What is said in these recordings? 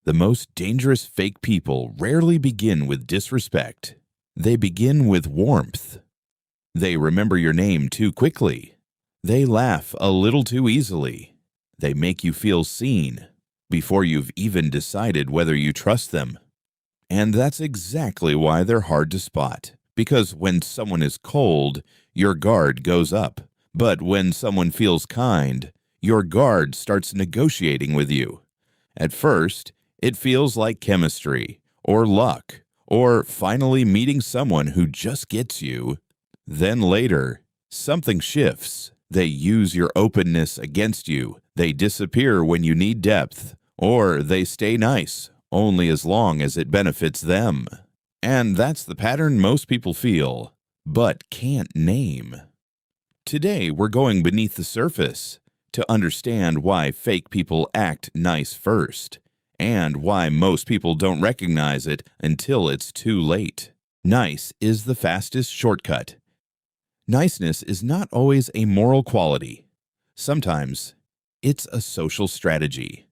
The most dangerous fake people rarely begin with disrespect. They begin with warmth. They remember your name too quickly. They laugh a little too easily. They make you feel seen before you've even decided whether you trust them. And that's exactly why they're hard to spot. Because when someone is cold, your guard goes up. But when someone feels kind, your guard starts negotiating with you. At first, it feels like chemistry, or luck, or finally meeting someone who just gets you. Then later, something shifts. They use your openness against you. They disappear when you need depth, or they stay nice, only as long as it benefits them. And that's the pattern most people feel, but can't name. Today, we're going beneath the surface to understand why fake people act nice first, and why most people don't recognize it until it's too late. Nice is the fastest shortcut. Niceness is not always a moral quality. Sometimes, it's a social strategy.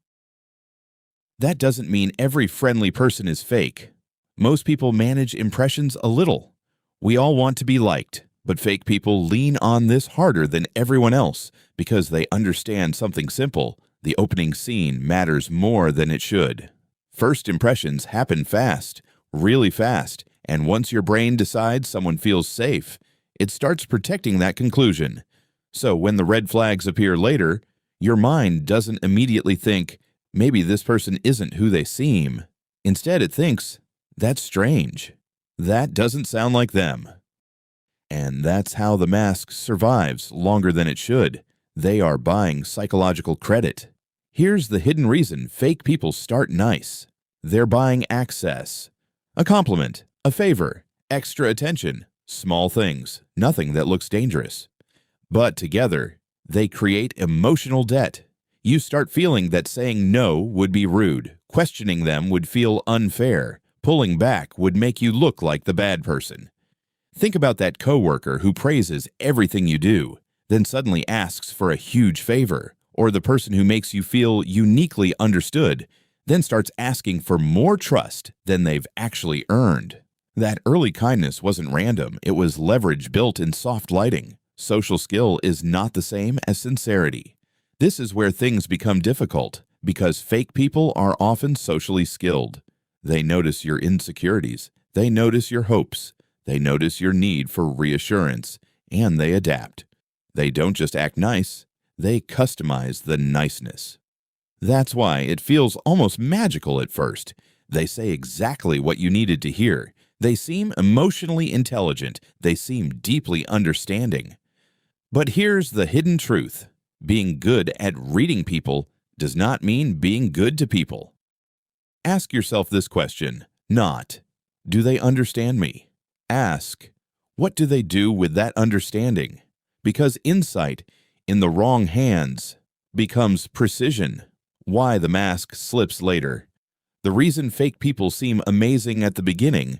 That doesn't mean every friendly person is fake. Most people manage impressions a little. We all want to be liked, but fake people lean on this harder than everyone else because they understand something simple. The opening scene matters more than it should. First impressions happen fast, really fast, and once your brain decides someone feels safe, it starts protecting that conclusion. So when the red flags appear later, your mind doesn't immediately think, maybe this person isn't who they seem. Instead, it thinks, that's strange. That doesn't sound like them. And that's how the mask survives longer than it should. They are buying psychological credit. Here's the hidden reason fake people start nice. They're buying access. A compliment, a favor, extra attention, small things, nothing that looks dangerous. But together, they create emotional debt. You start feeling that saying no would be rude, questioning them would feel unfair, pulling back would make you look like the bad person. Think about that coworker who praises everything you do, then suddenly asks for a huge favor, or the person who makes you feel uniquely understood, then starts asking for more trust than they've actually earned. That early kindness wasn't random, it was leverage built in soft lighting. Social skill is not the same as sincerity. This is where things become difficult, because fake people are often socially skilled. They notice your insecurities, they notice your hopes, they notice your need for reassurance, and they adapt. They don't just act nice, they customize the niceness. That's why it feels almost magical at first. They say exactly what you needed to hear. They seem emotionally intelligent. They seem deeply understanding. But here's the hidden truth. Being good at reading people does not mean being good to people. Ask yourself this question, not, do they understand me? Ask, what do they do with that understanding? Because insight in the wrong hands becomes precision. Why the mask slips later. The reason fake people seem amazing at the beginning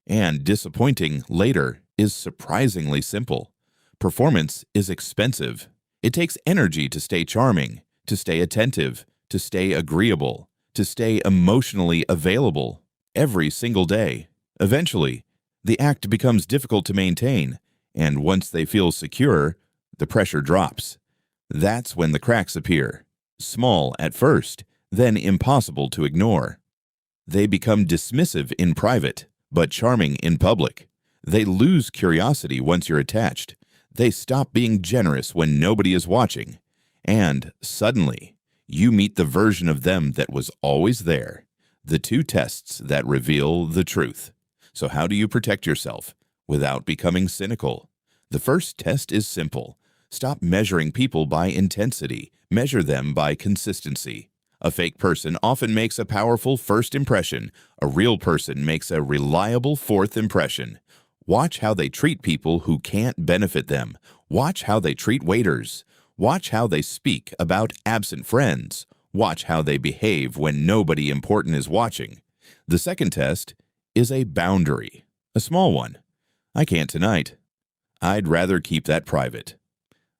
and disappointing later is surprisingly simple. Performance is expensive. It takes energy to stay charming, to stay attentive, to stay agreeable, to stay emotionally available every single day. Eventually, the act becomes difficult to maintain, and once they feel secure, the pressure drops. That's when the cracks appear. Small at first, then impossible to ignore. They become dismissive in private, but charming in public. They lose curiosity once you're attached. They stop being generous when nobody is watching. And suddenly, you meet the version of them that was always there. The two tests that reveal the truth. So how do you protect yourself without becoming cynical? The first test is simple. Stop measuring people by intensity. Measure them by consistency. A fake person often makes a powerful first impression. A real person makes a reliable fourth impression. Watch how they treat people who can't benefit them. Watch how they treat waiters. Watch how they speak about absent friends. Watch how they behave when nobody important is watching. The second test is a boundary, a small one. I can't tonight. I'd rather keep that private.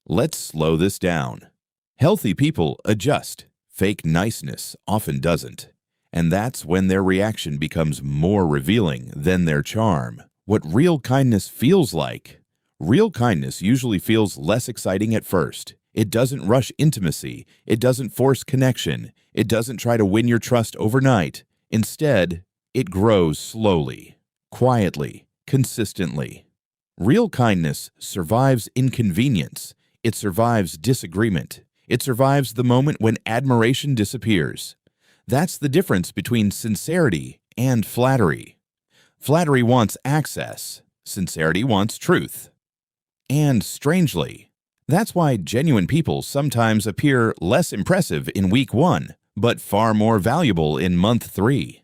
Let's slow this down. Healthy people adjust. Fake niceness often doesn't. And that's when their reaction becomes more revealing than their charm. What real kindness feels like. Real kindness usually feels less exciting at first. It doesn't rush intimacy. It doesn't force connection. It doesn't try to win your trust overnight. Instead, it grows slowly, quietly, consistently. Real kindness survives inconvenience. It survives disagreement. It survives the moment when admiration disappears. That's the difference between sincerity and flattery. Flattery wants access. Sincerity wants truth. And strangely, that's why genuine people sometimes appear less impressive in week 1, but far more valuable in month 3.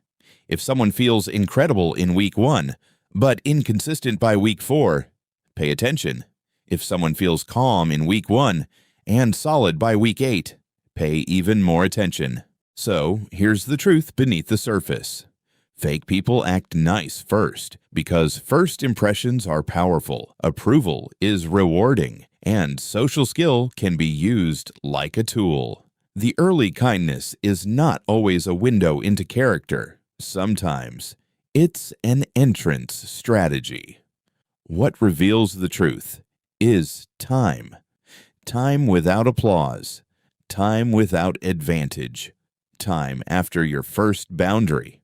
If someone feels incredible in week 1, but inconsistent by week 4, pay attention. If someone feels calm in week 1 and solid by week 8, pay even more attention. So, here's the truth beneath the surface. Fake people act nice first because first impressions are powerful, approval is rewarding, and social skill can be used like a tool. The early kindness is not always a window into character. Sometimes it's an entrance strategy. What reveals the truth is time. Time without applause. Time without advantage. Time after your first boundary.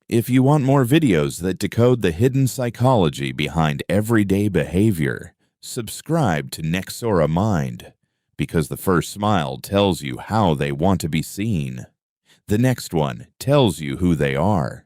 If you want more videos that decode the hidden psychology behind everyday behavior, subscribe to Nexora Mind, because the first smile tells you how they want to be seen. The next one tells you who they are.